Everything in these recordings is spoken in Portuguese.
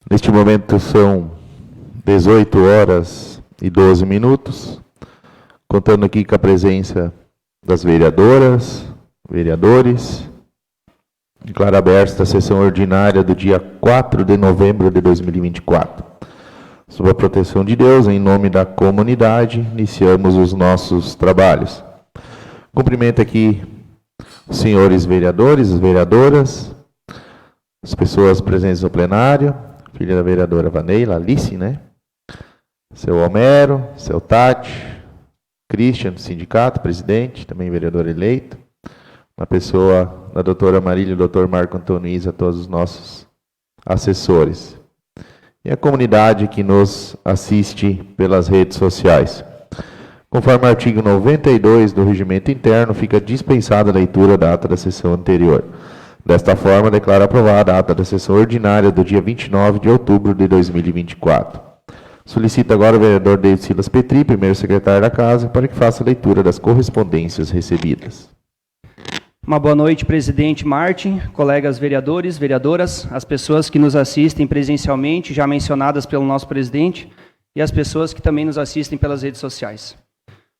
Neste momento são 18 horas e 12 minutos, contando aqui com a presença das vereadoras, vereadores. Declaro aberta a sessão ordinária do dia 4 de novembro de 2024. Sob a proteção de Deus, em nome da comunidade, iniciamos os nossos trabalhos. Cumprimento aqui os senhores vereadores, as vereadoras, as pessoas presentes no plenário, filha da vereadora Vaneila, Alice, né? Seu Homero, seu Tati, Christian, do sindicato, presidente, também vereador eleito, uma pessoa da doutora Marília e do doutor Marco Antônio Isa, todos os nossos assessores. E a comunidade que nos assiste pelas redes sociais. Conforme o artigo 92 do Regimento Interno, fica dispensada a leitura da ata da sessão anterior. Desta forma, declaro aprovada a ata da sessão ordinária do dia 29 de outubro de 2024. Solicito agora o vereador David Silas Petri, primeiro secretário da Casa, para que faça a leitura das correspondências recebidas. Uma boa noite, presidente Martin, colegas vereadores, vereadoras, as pessoas que nos assistem presencialmente, já mencionadas pelo nosso presidente, e as pessoas que também nos assistem pelas redes sociais.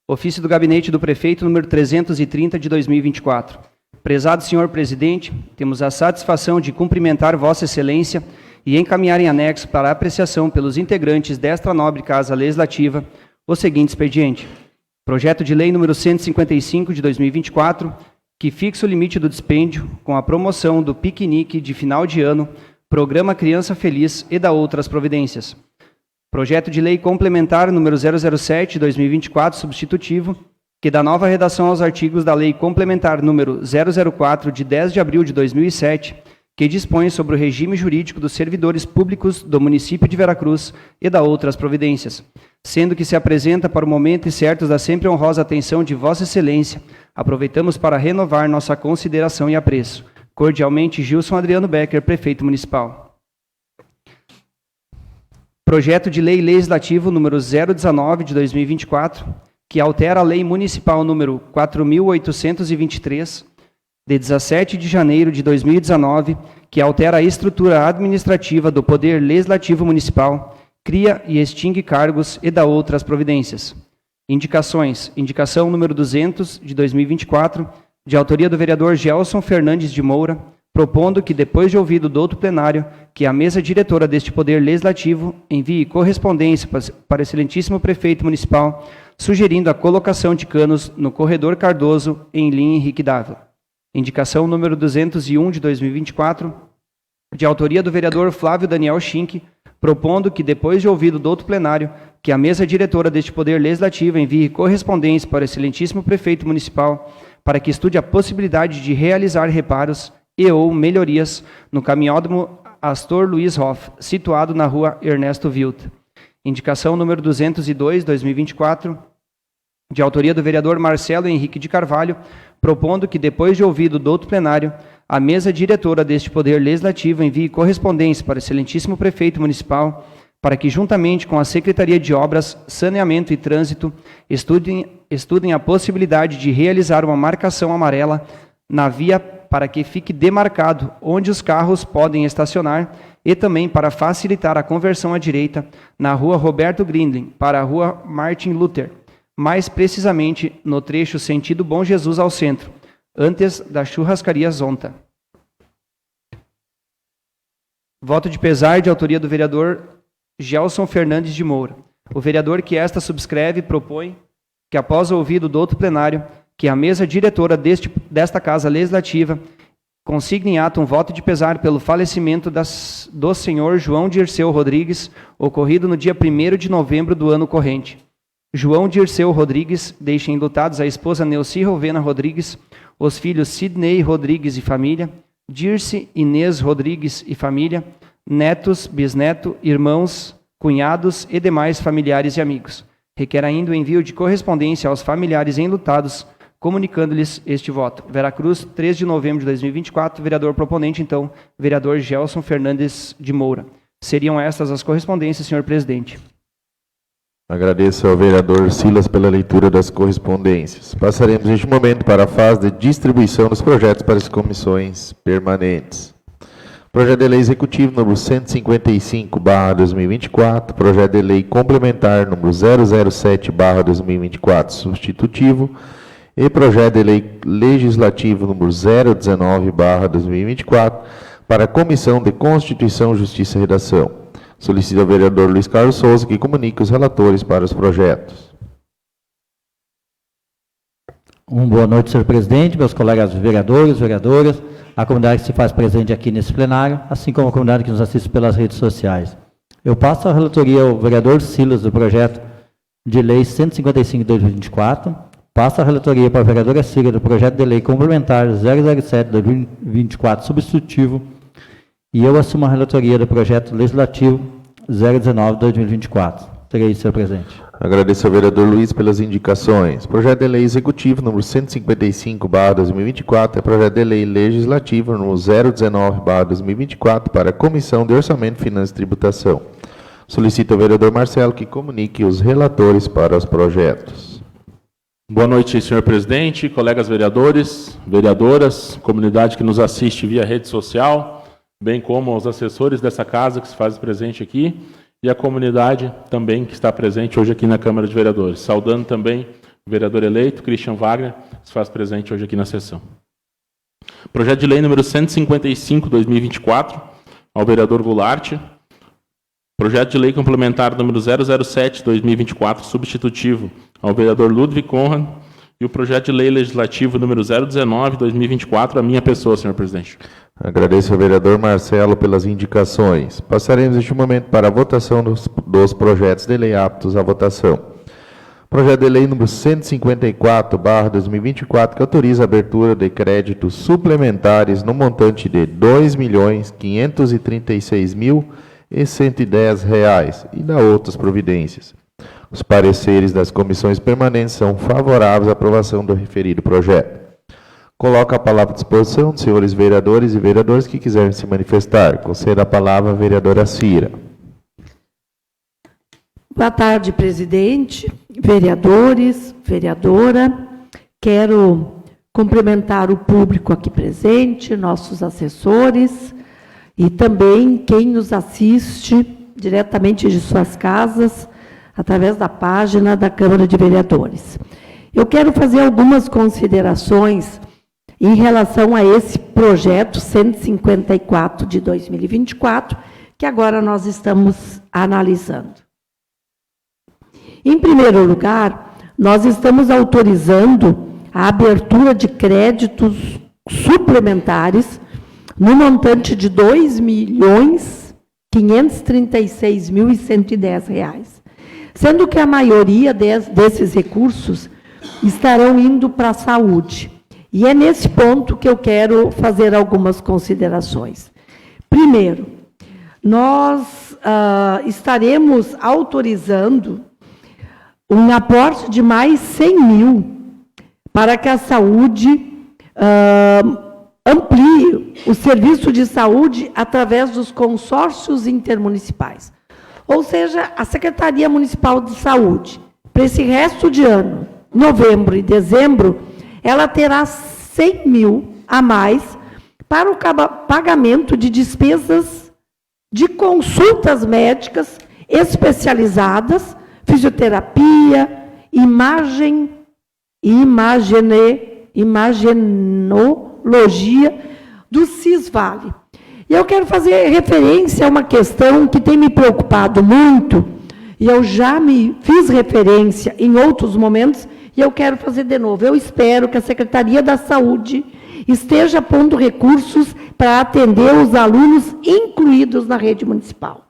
Ofício do Gabinete do Prefeito, número 330, de 2024. Prezado senhor presidente, temos a satisfação de cumprimentar Vossa Excelência e encaminhar em anexo para apreciação pelos integrantes desta nobre Casa Legislativa o seguinte expediente. Projeto de Lei número 155, de 2024, que fixa o limite do dispêndio com a promoção do piquenique de final de ano, Programa Criança Feliz e da outras providências. Projeto de Lei complementar número 007, de 2024, substitutivo, que dá nova redação aos artigos da Lei complementar número 004, de 10 de abril de 2007, que dispõe sobre o regime jurídico dos servidores públicos do município de Veracruz e da outras providências, sendo que se apresenta para o momento e certos da sempre honrosa atenção de Vossa Excelência, aproveitamos para renovar nossa consideração e apreço. Cordialmente, Gilson Adriano Becker, Prefeito Municipal. Projeto de Lei Legislativo número 019, de 2024, que altera a Lei Municipal número 4.823, de 17 de janeiro de 2019, que altera a estrutura administrativa do Poder Legislativo Municipal, cria e extingue cargos e dá outras providências. Indicações. Indicação número 200, de 2024, de autoria do vereador Gelson Fernandes de Moura, propondo que, depois de ouvido do outro plenário, que a mesa diretora deste Poder Legislativo envie correspondência para o excelentíssimo Prefeito Municipal, sugerindo a colocação de canos no Corredor Cardoso, em linha Henrique Dávila. Indicação número 201, de 2024, de autoria do vereador Flávio Daniel Schink, propondo que, depois de ouvido do outro plenário, que a mesa diretora deste Poder Legislativo envie correspondência para o excelentíssimo Prefeito Municipal para que estude a possibilidade de realizar reparos e ou melhorias no caminhódromo Astor Luiz Hoff, situado na rua Ernesto Wild. Indicação número 202, 2024, de autoria do vereador Marcelo Henrique de Carvalho, propondo que, depois de ouvido do outro plenário, a mesa diretora deste Poder Legislativo envie correspondência para o excelentíssimo Prefeito Municipal para que, juntamente com a Secretaria de Obras, Saneamento e Trânsito, estudem a possibilidade de realizar uma marcação amarela na via para que fique demarcado onde os carros podem estacionar e também para facilitar a conversão à direita na rua Roberto Grindlin para a rua Martin Luther, mais precisamente no trecho sentido Bom Jesus ao centro, antes da churrascaria Zonta. Voto de pesar de autoria do vereador Gelson Fernandes de Moura. O vereador que esta subscreve propõe que, após o ouvido do outro plenário, que a mesa diretora desta Casa Legislativa consigne em ato um voto de pesar pelo falecimento do senhor João Dirceu Rodrigues, ocorrido no dia 1º de novembro do ano corrente. João Dirceu Rodrigues deixa enlutados a esposa Neuci Rovena Rodrigues, os filhos Sidney Rodrigues e família, Dirce Inês Rodrigues e família, netos, bisneto, irmãos, cunhados e demais familiares e amigos. Requer ainda o envio de correspondência aos familiares enlutados, comunicando-lhes este voto. Veracruz, 3 de novembro de 2024, vereador proponente, então, vereador Gelson Fernandes de Moura. Seriam estas as correspondências, senhor presidente. Agradeço ao vereador Silas pela leitura das correspondências. Passaremos neste momento para a fase de distribuição dos projetos para as comissões permanentes. Projeto de Lei Executivo número 155/2024, Projeto de Lei Complementar número 007/2024, substitutivo, e Projeto de Lei Legislativo número 019/2024, para a Comissão de Constituição, Justiça e Redação. Solicito ao vereador Luiz Carlos Souza que comunique os relatores para os projetos. Boa noite, senhor presidente, meus colegas vereadores, vereadoras, a comunidade que se faz presente aqui nesse plenário, assim como a comunidade que nos assiste pelas redes sociais. Eu passo a relatoria ao vereador Silas do projeto de lei 155 de 2024, passo a relatoria para a vereadora Cira do projeto de lei complementar 007 de 2024, substitutivo, e eu assumo a relatoria do projeto legislativo 019 de 2024. Terei, senhor presidente. Agradeço ao vereador Luiz pelas indicações. Projeto de Lei Executivo número 155/2024 é projeto de lei legislativo número 019/2024 para a Comissão de Orçamento, Finanças e Tributação. Solicito ao vereador Marcelo que comunique os relatores para os projetos. Boa noite, senhor presidente, colegas vereadores, vereadoras, comunidade que nos assiste via rede social, bem como os assessores dessa casa que se fazem presente aqui, e a comunidade também que está presente hoje aqui na Câmara de Vereadores. Saudando também o vereador eleito, Christian Wagner, que se faz presente hoje aqui na sessão. Projeto de lei número 155/2024, ao vereador Goulart. Projeto de lei complementar número 007/2024, substitutivo, ao vereador Ludwig Conrad. E o projeto de lei legislativo número 019/2024, a minha pessoa, senhor presidente. Agradeço ao vereador Marcelo pelas indicações. Passaremos neste momento para a votação dos projetos de lei aptos à votação. Projeto de lei número 154/2024, que autoriza a abertura de créditos suplementares no montante de R$ 2.536.110 e dá outras providências. Os pareceres das comissões permanentes são favoráveis à aprovação do referido projeto. Coloco a palavra à disposição dos senhores vereadores e vereadoras que quiserem se manifestar. Concedo a palavra à vereadora Cira. Boa tarde, presidente, vereadores, vereadora. Quero cumprimentar o público aqui presente, nossos assessores e também quem nos assiste diretamente de suas casas, através da página da Câmara de Vereadores. Eu quero fazer algumas considerações em relação a esse projeto 154 de 2024, que agora nós estamos analisando. Em primeiro lugar, nós estamos autorizando a abertura de créditos suplementares no montante de R$ 2.536.110, sendo que a maioria desses recursos estarão indo para a saúde. E é nesse ponto que eu quero fazer algumas considerações. Primeiro, nós estaremos autorizando um aporte de mais 100 mil para que a saúde amplie o serviço de saúde através dos consórcios intermunicipais. Ou seja, a Secretaria Municipal de Saúde, para esse resto de ano, novembro e dezembro, ela terá 100 mil a mais para o pagamento de despesas de consultas médicas especializadas, fisioterapia, imagenologia do CISVale. E eu quero fazer referência a uma questão que tem me preocupado muito, e eu já me fiz referência em outros momentos, e eu quero fazer de novo. Eu espero que a Secretaria da Saúde esteja pondo recursos para atender os alunos incluídos na rede municipal.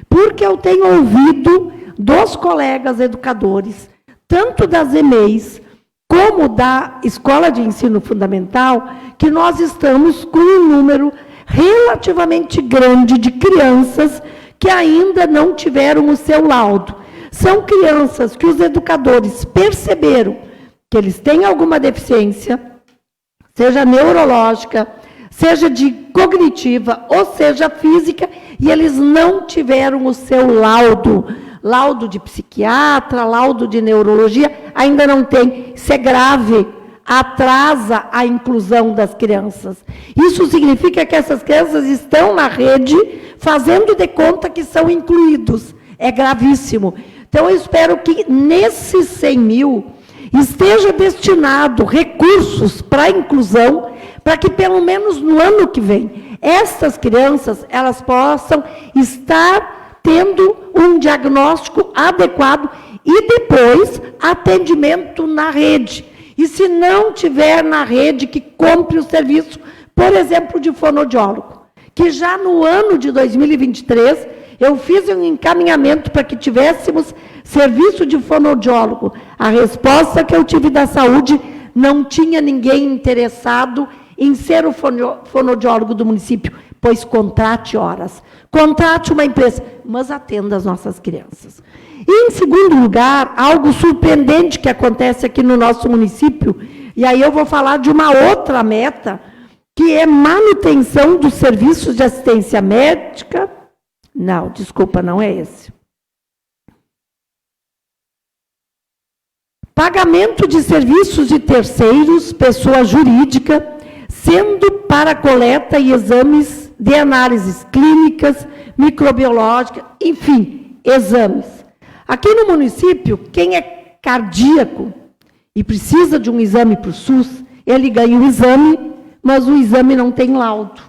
Porque eu tenho ouvido dos colegas educadores, tanto das EMEIs, como da Escola de Ensino Fundamental, que nós estamos com um número relativamente grande de crianças que ainda não tiveram o seu laudo. São crianças que os educadores perceberam que eles têm alguma deficiência, seja neurológica, seja de cognitiva, ou seja física, e eles não tiveram o seu laudo de psiquiatra, laudo de neurologia, ainda não tem. Isso é grave. atrasa a inclusão das crianças. Isso significa que essas crianças estão na rede fazendo de conta que são incluídos. É gravíssimo. Então, eu espero que nesses 100 mil esteja destinado recursos para a inclusão, para que pelo menos no ano que vem, estas crianças, elas possam estar tendo um diagnóstico adequado e depois atendimento na rede. E se não tiver na rede, que compre o serviço, por exemplo, de fonoaudiólogo, que já no ano de 2023, eu fiz um encaminhamento para que tivéssemos serviço de fonoaudiólogo. A resposta que eu tive da saúde, não tinha ninguém interessado em ser o fonoaudiólogo do município, pois contrate horas, contrate uma empresa, mas atenda as nossas crianças. E, em segundo lugar, algo surpreendente que acontece aqui no nosso município, e aí eu vou falar de uma outra meta, que é manutenção dos serviços de assistência médica. Não, desculpa, não é esse. Pagamento de serviços de terceiros, pessoa jurídica, sendo para coleta e exames de análises clínicas, microbiológicas, enfim, exames. Aqui no município, quem é cardíaco e precisa de um exame para o SUS, ele ganha o exame, mas o exame não tem laudo.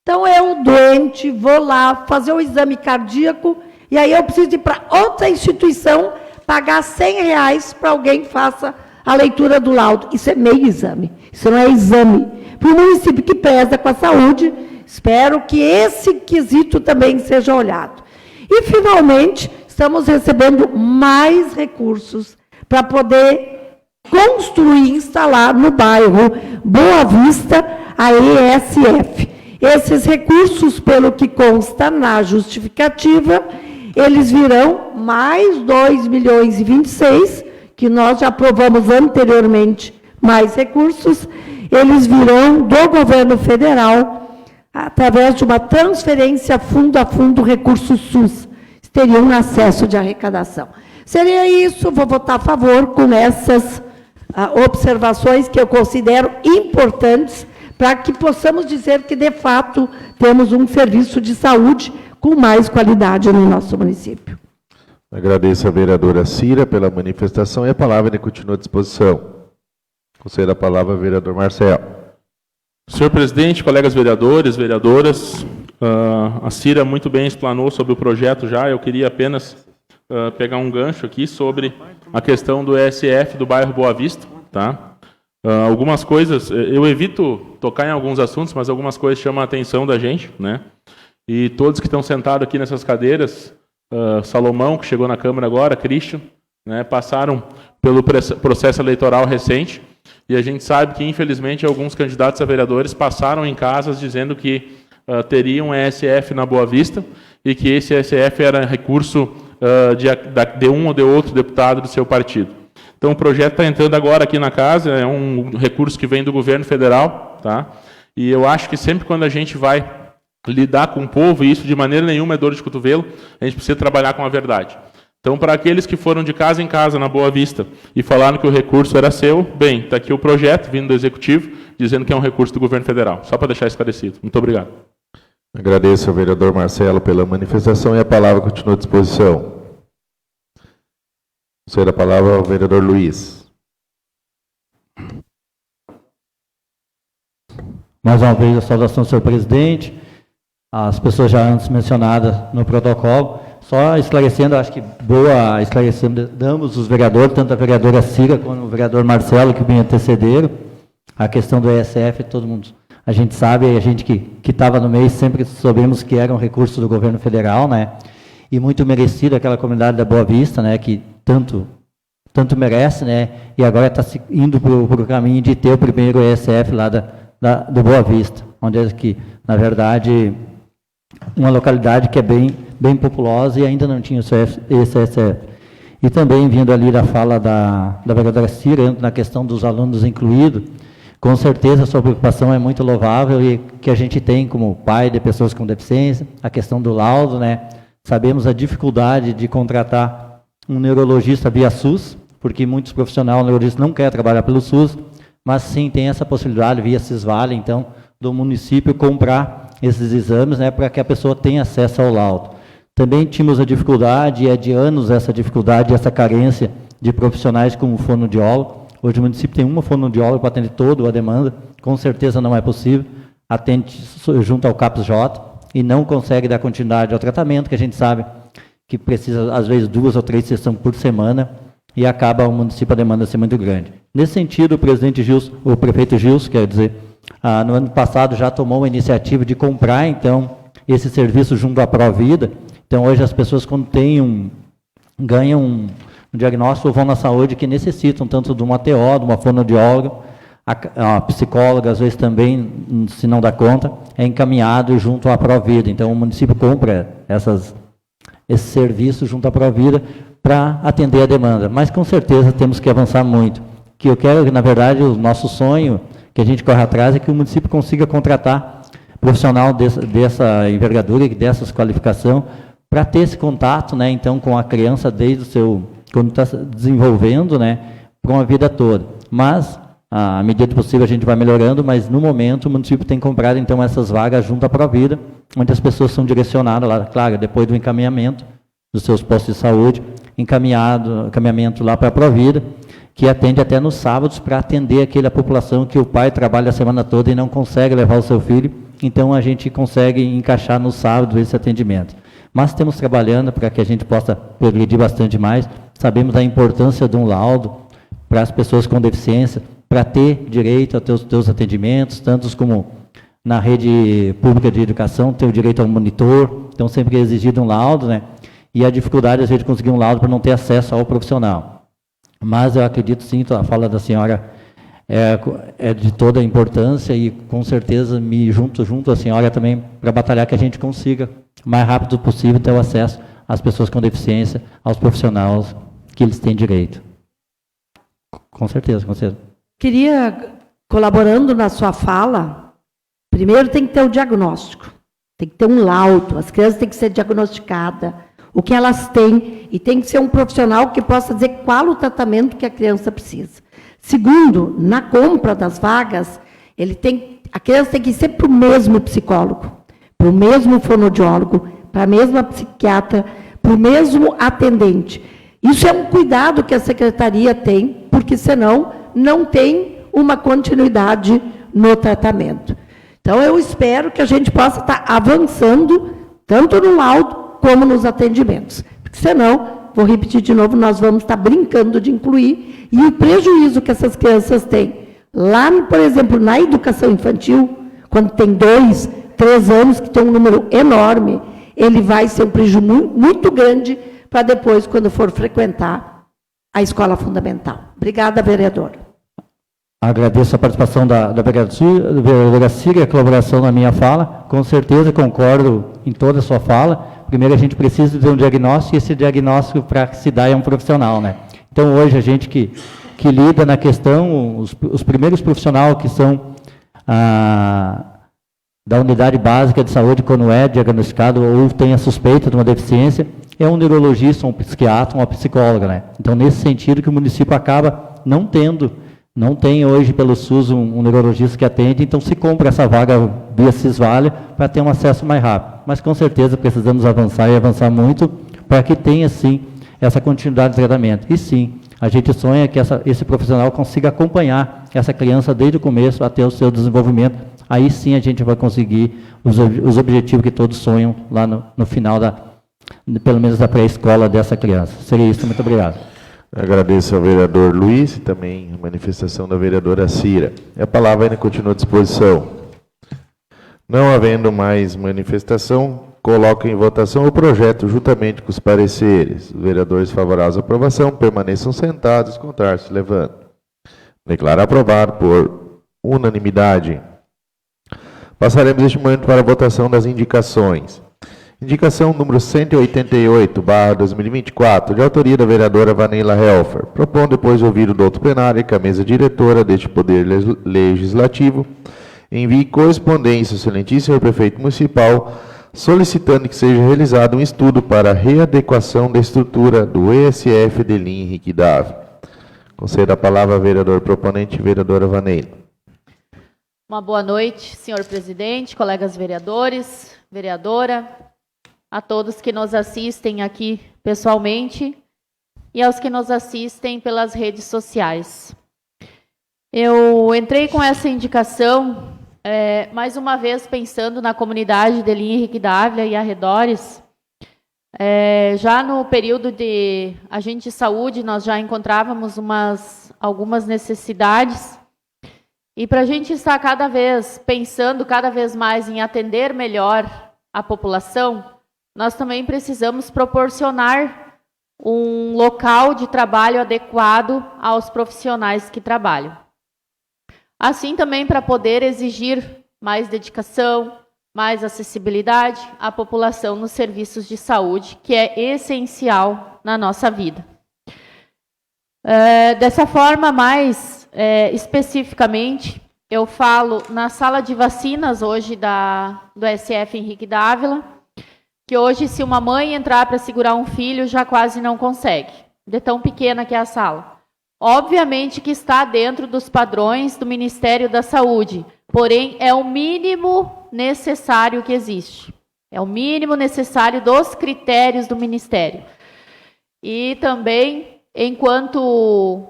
Então, eu, doente, vou lá fazer o exame cardíaco, e aí eu preciso ir para outra instituição, pagar R$100 para alguém que faça a leitura do laudo. Isso é meio exame, isso não é exame. Para o município que preza com a saúde, espero que esse quesito também seja olhado. E, finalmente, estamos recebendo mais recursos para poder construir e instalar no bairro Boa Vista a ESF. Esses recursos, pelo que consta na justificativa, eles virão mais 2.026.000, que nós já aprovamos anteriormente mais recursos, eles virão do governo federal, através de uma transferência fundo a fundo recursos SUS, teriam acesso de arrecadação. Seria isso, vou votar a favor com essas observações que eu considero importantes para que possamos dizer que, de fato, temos um serviço de saúde com mais qualidade no nosso município. Agradeço a vereadora Cira pela manifestação e a palavra continua à disposição. Concedo a palavra ao vereador Marcelo. Senhor presidente, colegas vereadores, vereadoras, a Cira muito bem explanou sobre o projeto já, eu queria apenas pegar um gancho aqui sobre a questão do ESF do bairro Boa Vista, tá? Algumas coisas, eu evito tocar em alguns assuntos, mas algumas coisas chamam a atenção da gente, né? E todos que estão sentados aqui nessas cadeiras, Salomão, que chegou na Câmara agora, Christian, né, passaram pelo processo eleitoral recente, e a gente sabe que, infelizmente, alguns candidatos a vereadores passaram em casas dizendo que teriam ESF na Boa Vista, e que esse ESF era recurso de um ou de outro deputado do seu partido. Então, o projeto está entrando agora aqui na casa, é um recurso que vem do governo federal, tá? E eu acho que sempre quando a gente vai lidar com o povo, e isso de maneira nenhuma é dor de cotovelo, a gente precisa trabalhar com a verdade. Então, para aqueles que foram de casa em casa na Boa Vista e falaram que o recurso era seu, bem, está aqui o projeto vindo do Executivo, dizendo que é um recurso do governo federal. Só para deixar esclarecido. Muito obrigado. Agradeço ao vereador Marcelo pela manifestação e a palavra continua à disposição. Concedo a palavra ao vereador Luiz. Mais uma vez, a saudação, senhor presidente, as pessoas já antes mencionadas no protocolo. Só esclarecendo, acho que damos os vereadores, tanto a vereadora Cira quanto o vereador Marcelo, que me antecederam, a questão do ESF, todo mundo, a gente sabe, a gente que estava no meio, sempre soubemos que era um recurso do governo federal, né? E muito merecido aquela comunidade da Boa Vista, né? Que tanto merece, né? E agora está indo para o caminho de ter o primeiro ESF lá do Boa Vista, onde é que, na verdade, uma localidade que é bem populosa e ainda não tinha esse ESF. E também, vindo ali da fala da vereadora Cira, na questão dos alunos incluídos, com certeza a sua preocupação é muito louvável e que a gente tem como pai de pessoas com deficiência, a questão do laudo, né? Sabemos a dificuldade de contratar um neurologista via SUS, porque muitos profissionais neurologistas não querem trabalhar pelo SUS, mas sim tem essa possibilidade via Cisvale, então, do município comprar esses exames, né, para que a pessoa tenha acesso ao laudo. Também tínhamos a dificuldade, e é de anos essa dificuldade, essa carência de profissionais como fonoaudiólogo. Hoje o município tem uma fonoaudióloga para atender toda a demanda, com certeza não é possível, atende junto ao CAPS-J e não consegue dar continuidade ao tratamento, que a gente sabe que precisa, às vezes, 2 ou 3 sessões por semana, e acaba o município a demanda ser muito grande. Nesse sentido, o prefeito Gilson, quer dizer, no ano passado já tomou a iniciativa de comprar, então, esse serviço junto à Provida. Então, hoje as pessoas, quando ganham um diagnóstico, vão na saúde que necessitam tanto de uma TO, de uma fonoaudióloga, a psicóloga, às vezes também, se não dá conta, é encaminhado junto à Provida. Então, o município compra esse serviço junto à Provida para atender a demanda. Mas, com certeza, temos que avançar muito. Que eu quero, na verdade, o nosso sonho, que a gente corre atrás, é que o município consiga contratar profissional dessa envergadura e dessas qualificações para ter esse contato, né, então, com a criança desde quando está se desenvolvendo, né, para uma vida toda. Mas, à medida do possível, a gente vai melhorando, mas, no momento, o município tem comprado, então, essas vagas junto à Provida, onde as pessoas são direcionadas lá, claro, depois do encaminhamento dos seus postos de saúde, encaminhamento lá para a Provida, que atende até nos sábados para atender aquela população que o pai trabalha a semana toda e não consegue levar o seu filho, então a gente consegue encaixar no sábado esse atendimento. Mas estamos trabalhando para que a gente possa progredir bastante mais, sabemos da importância de um laudo para as pessoas com deficiência, para ter direito a ter os teus atendimentos, tantos como na rede pública de educação, ter o direito ao monitor, então sempre é exigido um laudo, né? E a dificuldade, às vezes, de conseguir um laudo para não ter acesso ao profissional. Mas eu acredito, sim, a fala da senhora é de toda a importância e, com certeza, me junto à senhora também para batalhar que a gente consiga, o mais rápido possível, ter o acesso às pessoas com deficiência, aos profissionais que eles têm direito. Com certeza, com certeza. Queria, colaborando na sua fala, primeiro tem que ter o diagnóstico, tem que ter um laudo, as crianças têm que ser diagnosticadas, o que elas têm, e tem que ser um profissional que possa dizer qual o tratamento que a criança precisa. Segundo, na compra das vagas, a criança tem que ir sempre para o mesmo psicólogo, para o mesmo fonoaudiólogo, para a mesma psiquiatra, para o mesmo atendente. Isso é um cuidado que a secretaria tem, porque senão não tem uma continuidade no tratamento. Então, eu espero que a gente possa estar avançando, tanto no laudo, como nos atendimentos. Porque senão, vou repetir de novo, nós vamos estar brincando de incluir, e o prejuízo que essas crianças têm, lá, por exemplo, na educação infantil, quando tem 2, 3 anos, que tem um número enorme, ele vai ser um prejuízo muito grande para depois, quando for frequentar a escola fundamental. Obrigada, vereadora. Agradeço a participação da vereadora Cira e a colaboração na minha fala. Com certeza concordo em toda a sua fala. Primeiro, a gente precisa de um diagnóstico, e esse diagnóstico, para se dar, é um profissional, né? Então, hoje, a gente que lida na questão, os primeiros profissionais que são da unidade básica de saúde, quando é diagnosticado ou tem a suspeita de uma deficiência, é um neurologista, um psiquiatra, uma psicóloga, né? Então, nesse sentido que o município acaba não tem hoje pelo SUS um neurologista que atende, então se compra essa vaga via Cisvale para ter um acesso mais rápido. Mas com certeza precisamos avançar e avançar muito para que tenha, sim, essa continuidade de tratamento. E sim, a gente sonha que esse profissional consiga acompanhar essa criança desde o começo até o seu desenvolvimento. Aí sim a gente vai conseguir os objetivos que todos sonham lá no final, pelo menos da pré-escola dessa criança. Seria isso, muito obrigado. Agradeço ao vereador Luiz e também a manifestação da vereadora Cira. A palavra ainda continua à disposição. Não havendo mais manifestação, coloco em votação o projeto juntamente com os pareceres. Os vereadores favoráveis à aprovação permaneçam sentados, contrários se levantam. Declaro aprovado por unanimidade. Passaremos neste momento para a votação das indicações. Indicação número 188/2024, de autoria da vereadora Vanilla Helfer. Propondo, depois de ouvir o doutor plenário, que a mesa diretora deste Poder Legislativo envie correspondência ao excelentíssimo senhor prefeito municipal, solicitando que seja realizado um estudo para a readequação da estrutura do ESF de linha Henrique Dávila. Concedo a palavra ao vereador proponente, vereadora Vaneila. Uma boa noite, senhor presidente, colegas vereadores, vereadora, a todos que nos assistem aqui pessoalmente e aos que nos assistem pelas redes sociais. Eu entrei com essa indicação, mais uma vez pensando na comunidade de Linha Henrique Dávila e arredores. Já no período de agente de saúde, nós já encontrávamos algumas necessidades. E para a gente estar pensando cada vez mais em atender melhor a população, nós também precisamos proporcionar um local de trabalho adequado aos profissionais que trabalham. Assim também para poder exigir mais dedicação, mais acessibilidade à população nos serviços de saúde, que é essencial na nossa vida. Dessa forma, mais especificamente, eu falo na sala de vacinas hoje do SF Henrique Dávila, que hoje, se uma mãe entrar para segurar um filho, já quase não consegue, de tão pequena que é a sala. Obviamente que está dentro dos padrões do Ministério da Saúde, porém é o mínimo necessário que existe. É o mínimo necessário dos critérios do Ministério. E também, enquanto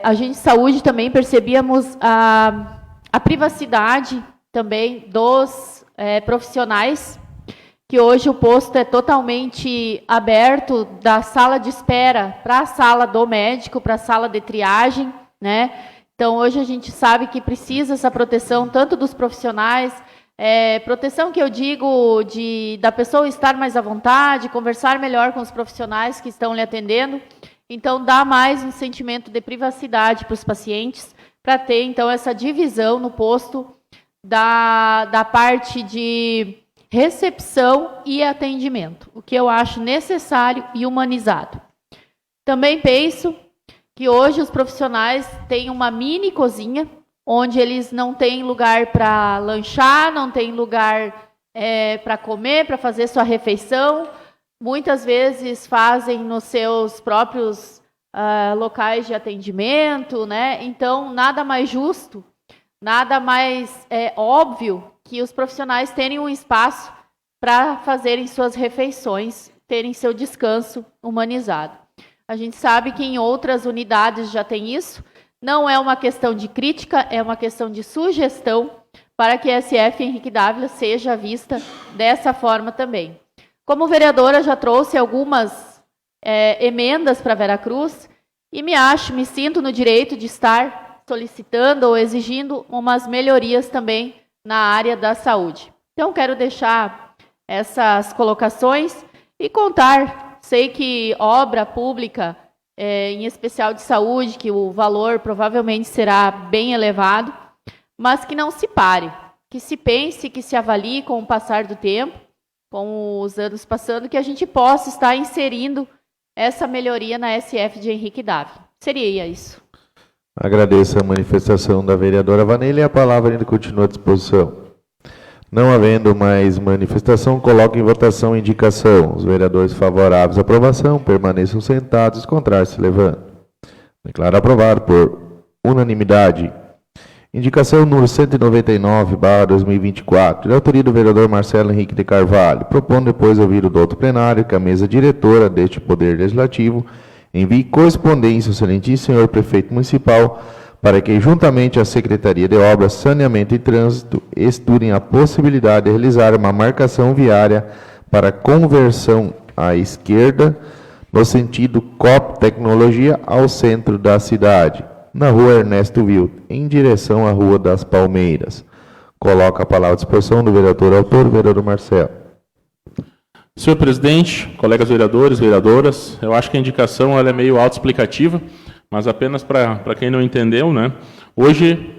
agente de saúde, também percebíamos a privacidade também dos profissionais, que hoje o posto é totalmente aberto da sala de espera para a sala do médico, para a sala de triagem, né? Então, hoje a gente sabe que precisa essa proteção, tanto dos profissionais, proteção que eu digo da pessoa estar mais à vontade, conversar melhor com os profissionais que estão lhe atendendo. Então, dá mais um sentimento de privacidade para os pacientes, para ter, então, essa divisão no posto da parte de recepção e atendimento, o que eu acho necessário e humanizado. Também penso que hoje os profissionais têm uma mini cozinha, onde eles não têm lugar para lanchar, não têm lugar para comer, para fazer sua refeição. Muitas vezes fazem nos seus próprios locais de atendimento, né? Então, nada mais justo, nada mais óbvio que os profissionais terem um espaço para fazerem suas refeições, terem seu descanso humanizado. A gente sabe que em outras unidades já tem isso. Não é uma questão de crítica, é uma questão de sugestão para que a SF Henrique Dávila seja vista dessa forma também. Como vereadora, já trouxe algumas emendas para Veracruz e me sinto no direito de estar solicitando ou exigindo umas melhorias também na área da saúde. Então, quero deixar essas colocações e contar. Sei que obra pública, em especial de saúde, que o valor provavelmente será bem elevado, mas que não se pare, que se pense, que se avalie com o passar do tempo, com os anos passando, que a gente possa estar inserindo essa melhoria na SF de Henrique Dávila. Seria isso. Agradeço a manifestação da vereadora Vaneila e a palavra ainda continua à disposição. Não havendo mais manifestação, coloco em votação a indicação. Os vereadores favoráveis à aprovação permaneçam sentados, os contrários se levantam. Declaro aprovado por unanimidade. Indicação número 199/2024, de autoria do vereador Marcelo Henrique de Carvalho, propondo depois ouvir o douto plenário que a mesa diretora deste Poder Legislativo envie correspondência ao excelentíssimo senhor prefeito municipal para que, juntamente à Secretaria de Obras, Saneamento e Trânsito, estudem a possibilidade de realizar uma marcação viária para conversão à esquerda, no sentido COP Tecnologia, ao centro da cidade, na rua Ernesto Wild, em direção à Rua das Palmeiras. Coloco a palavra à disposição do vereador autor, o vereador Marcelo. Senhor presidente, colegas vereadores, vereadoras, eu acho que a indicação ela é meio autoexplicativa, mas apenas para quem não entendeu, né? Hoje,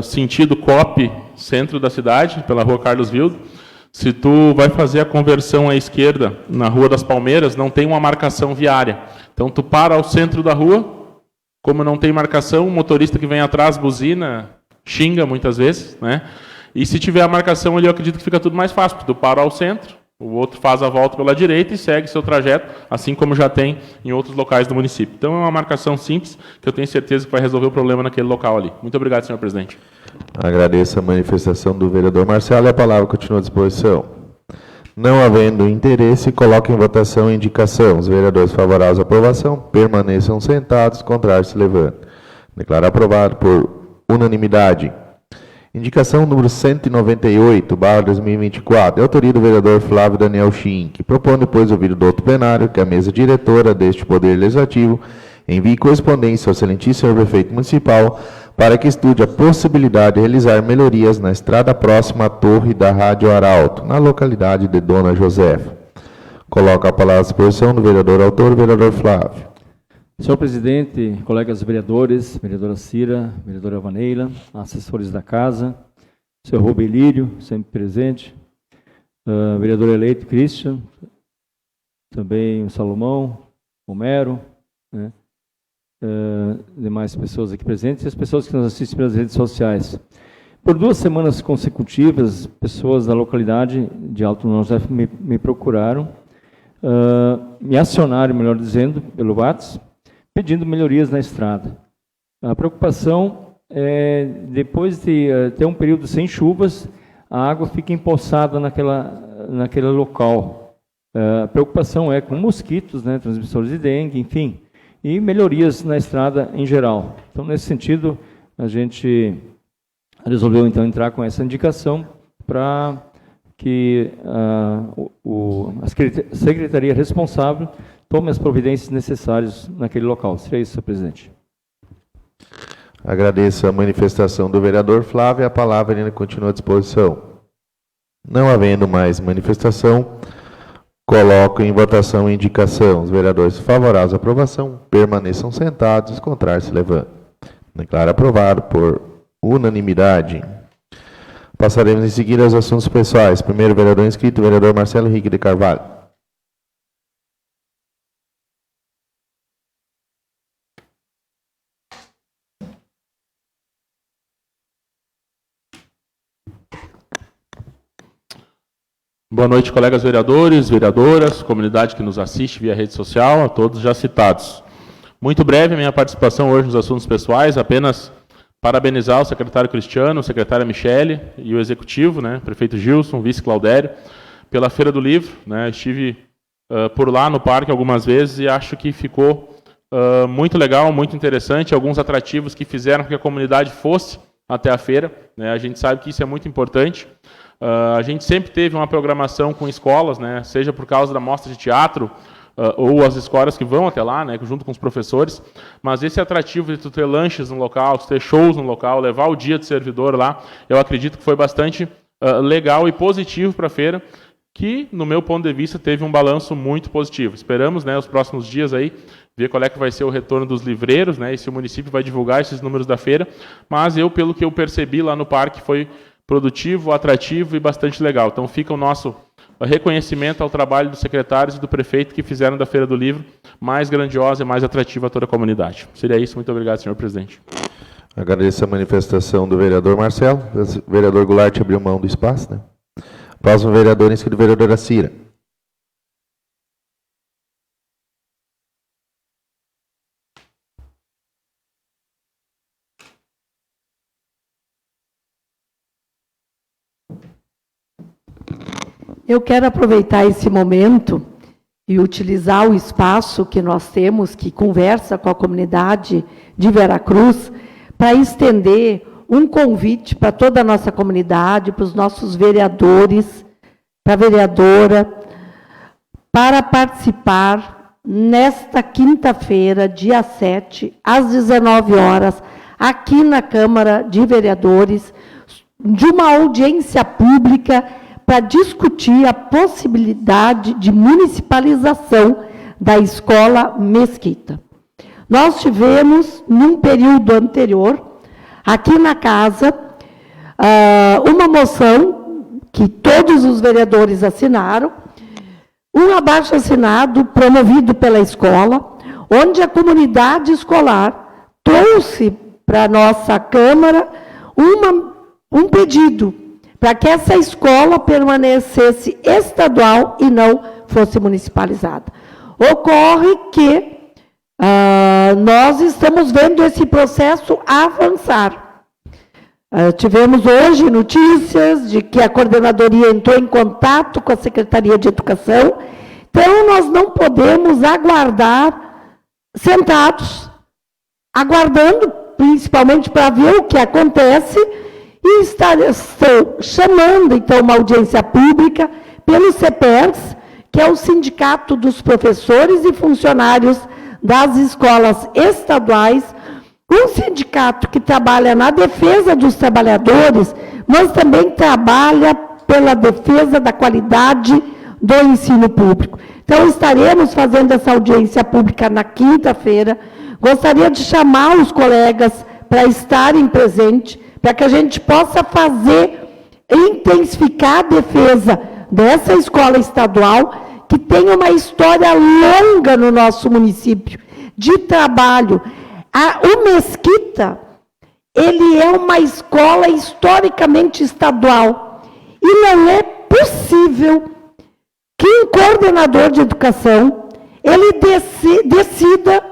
sentido COP, centro da cidade, pela rua Carlos Wilde, se tu vai fazer a conversão à esquerda na Rua das Palmeiras, não tem uma marcação viária. Então, tu para ao centro da rua, como não tem marcação, o motorista que vem atrás buzina, xinga muitas vezes, né? E se tiver a marcação ali, eu acredito que fica tudo mais fácil, porque tu para ao centro, o outro faz a volta pela direita e segue seu trajeto, assim como já tem em outros locais do município. Então, é uma marcação simples, que eu tenho certeza que vai resolver o problema naquele local ali. Muito obrigado, senhor presidente. Agradeço a manifestação do vereador Marcelo e a palavra continua à disposição. Não havendo interesse, coloco em votação a indicação. Os vereadores favoráveis à aprovação permaneçam sentados, contrários se levantam. Declaro aprovado por unanimidade. Indicação número 198/2024, de autoria do vereador Flávio Daniel Chin, que propõe, depois de ouvido do outro plenário, que a mesa diretora deste Poder Legislativo envie correspondência ao excelentíssimo senhor prefeito municipal para que estude a possibilidade de realizar melhorias na estrada próxima à torre da Rádio Arauto, na localidade de Dona Josefa. Coloco a palavra à disposição do vereador autor, o vereador Flávio. Senhor presidente, colegas vereadores, vereadora Cira, vereadora Vaneila, assessores da casa, senhor Robelírio, sempre presente, vereador eleito Christian, também o Salomão, Homero, né, demais pessoas aqui presentes e as pessoas que nos assistem pelas redes sociais. Por 2 semanas consecutivas, pessoas da localidade de Alto Nordeste me procuraram, me acionaram, melhor dizendo, pelo WhatsApp, pedindo melhorias na estrada. A preocupação é, depois de ter um período sem chuvas, a água fica empoçada naquele local. A preocupação é com mosquitos, né, transmissores de dengue, enfim, e melhorias na estrada em geral. Então, nesse sentido, a gente resolveu, então, entrar com essa indicação para que a secretaria responsável tome as providências necessárias naquele local. Seria isso, senhor presidente. Agradeço a manifestação do vereador Flávio e a palavra ainda continua à disposição. Não havendo mais manifestação, coloco em votação a indicação. Os vereadores favoráveis à aprovação permaneçam sentados, os contrários se levantam. Declaro aprovado por unanimidade. Passaremos em seguida aos assuntos pessoais. Primeiro, vereador inscrito, vereador Marcelo Henrique de Carvalho. Boa noite, colegas vereadores, vereadoras, comunidade que nos assiste via rede social, a todos já citados. Muito breve a minha participação hoje nos assuntos pessoais, apenas parabenizar o secretário Cristiano, a secretária Michele e o executivo, né, prefeito Gilson, vice Claudério, pela Feira do Livro. Né, estive por lá no parque algumas vezes e acho que ficou muito legal, muito interessante, alguns atrativos que fizeram com que a comunidade fosse até a feira. Né, a gente sabe que isso é muito importante. A gente sempre teve uma programação com escolas, né, seja por causa da mostra de teatro, ou as escolas que vão até lá, né, junto com os professores, mas esse atrativo de tu ter lanches no local, ter shows no local, levar o dia de servidor lá, eu acredito que foi bastante legal e positivo para a feira, que, no meu ponto de vista, teve um balanço muito positivo. Esperamos, né, os próximos dias aí, ver qual é que vai ser o retorno dos livreiros, né, e se o município vai divulgar esses números da feira, mas eu, pelo que eu percebi lá no parque, foi produtivo, atrativo e bastante legal. Então fica o nosso reconhecimento ao trabalho dos secretários e do prefeito que fizeram da Feira do Livro mais grandiosa e mais atrativa a toda a comunidade. Seria isso. Muito obrigado, senhor presidente. Agradeço a manifestação do vereador Marcelo. O vereador Goulart abriu mão do espaço, né? Próximo vereador inscrito, vereadora Cira. Eu quero aproveitar esse momento e utilizar o espaço que nós temos, que conversa com a comunidade de Veracruz, para estender um convite para toda a nossa comunidade, para os nossos vereadores, para a vereadora, para participar nesta quinta-feira, dia 7, às 19 horas, aqui na Câmara de Vereadores, de uma audiência pública para discutir a possibilidade de municipalização da Escola Mesquita. Nós tivemos, num período anterior, aqui na casa, uma moção que todos os vereadores assinaram, um abaixo-assinado promovido pela escola, onde a comunidade escolar trouxe para a nossa Câmara um pedido para que essa escola permanecesse estadual e não fosse municipalizada. Ocorre que nós estamos vendo esse processo avançar. Tivemos hoje notícias de que a coordenadoria entrou em contato com a Secretaria de Educação, então nós não podemos aguardar sentados, aguardando principalmente para ver o que acontece, e estou chamando então uma audiência pública pelo CEPERS, que é o Sindicato dos Professores e Funcionários das Escolas Estaduais, um sindicato que trabalha na defesa dos trabalhadores, mas também trabalha pela defesa da qualidade do ensino público. Então, estaremos fazendo essa audiência pública na quinta-feira. Gostaria de chamar os colegas para estarem presentes, para que a gente possa intensificar a defesa dessa escola estadual, que tem uma história longa no nosso município, de trabalho. O Mesquita, ele é uma escola historicamente estadual, e não é possível que um coordenador de educação, ele decida,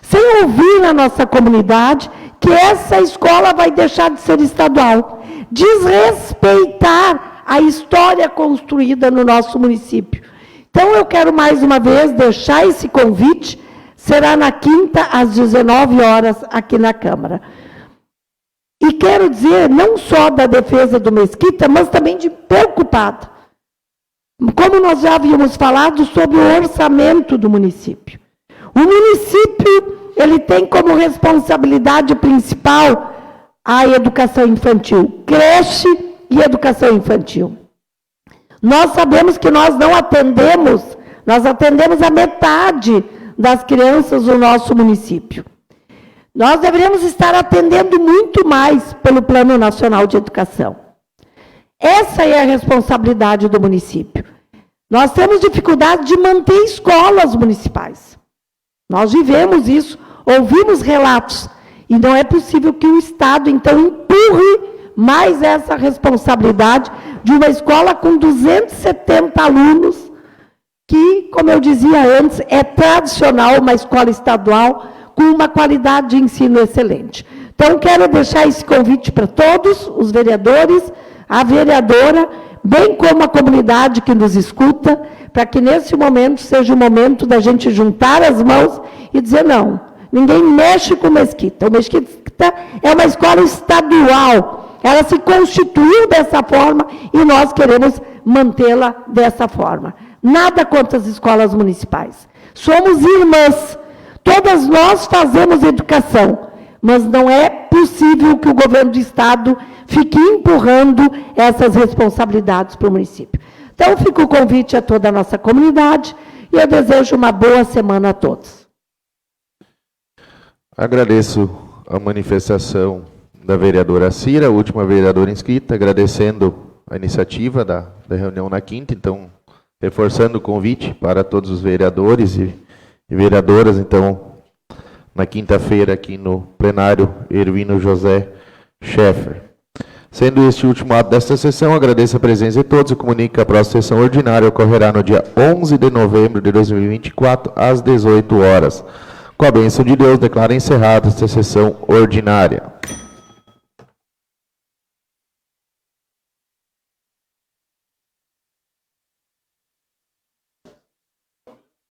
sem ouvir na nossa comunidade, que essa escola vai deixar de ser estadual. Desrespeitar a história construída no nosso município. Então, eu quero mais uma vez deixar esse convite, será na quinta, às 19 horas, aqui na Câmara. E quero dizer, não só da defesa do Mesquita, mas também de preocupado. Como nós já havíamos falado sobre o orçamento do município. O município, ele tem como responsabilidade principal a educação infantil, creche e educação infantil. Nós sabemos que nós não atendemos, nós atendemos a metade das crianças do nosso município. Nós deveríamos estar atendendo muito mais pelo Plano Nacional de Educação. Essa é a responsabilidade do município. Nós temos dificuldade de manter escolas municipais. Nós vivemos isso, ouvimos relatos, e não é possível que o Estado, então, empurre mais essa responsabilidade de uma escola com 270 alunos, que, como eu dizia antes, é tradicional, uma escola estadual, com uma qualidade de ensino excelente. Então, quero deixar esse convite para todos, os vereadores, a vereadora, bem como a comunidade que nos escuta, para que nesse momento seja o momento da gente juntar as mãos e dizer não, ninguém mexe com o Mesquita. O Mesquita é uma escola estadual, ela se constituiu dessa forma e nós queremos mantê-la dessa forma. Nada contra as escolas municipais. Somos irmãs, todas nós fazemos educação, mas não é possível que o governo do Estado fique empurrando essas responsabilidades para o município. Então, fica o convite a toda a nossa comunidade e eu desejo uma boa semana a todos. Agradeço a manifestação da vereadora Cira, a última vereadora inscrita, agradecendo a iniciativa da reunião na quinta, então, reforçando o convite para todos os vereadores e vereadoras, então, na quinta-feira, aqui no plenário Ervino José Scheffer. Sendo este o último ato desta sessão, agradeço a presença de todos e comunico que a próxima sessão ordinária ocorrerá no dia 11 de novembro de 2024, às 18 horas. Com a bênção de Deus, declaro encerrada esta sessão ordinária.